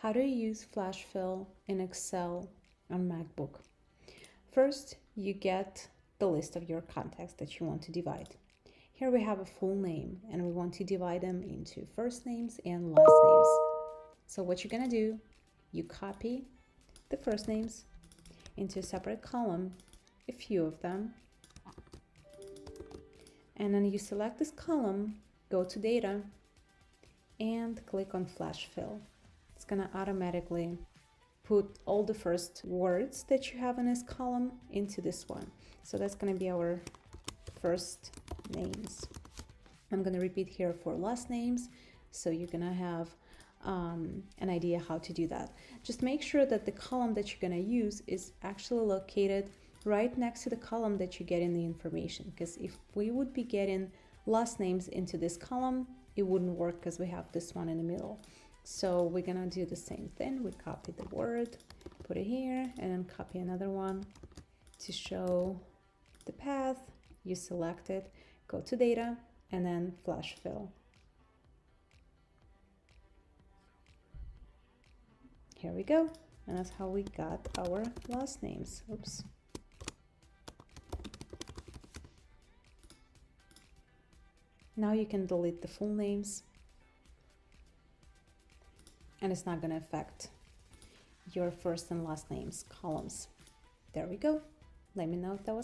How do you use flash fill in Excel on MacBook? First, you get the list of your contacts that you want to divide. Here we have a full name and we want to divide them into first names and last names. So what you're gonna do, you copy the first names into a separate column, a few of them, and then you select this column, go to data, and click on flash fill. It's gonna automatically put all the first words that you have in this column into this one. So that's gonna be our first names. I'm gonna repeat here for last names, so you're gonna have an idea how to do that. Just make sure that the column that you're gonna use is actually located right next to the column that you get in the information, because if we would be getting last names into this column, it wouldn't work because we have this one in the middle. So we're gonna do the same thing. We copy the word, put it here, and then copy another one to show the path. You select it, go to data, and then flash fill. Here we go. And that's how we got our last names. Oops. Now you can delete the full names, and it's not going to affect your first and last names columns. There we go. Let me know if that was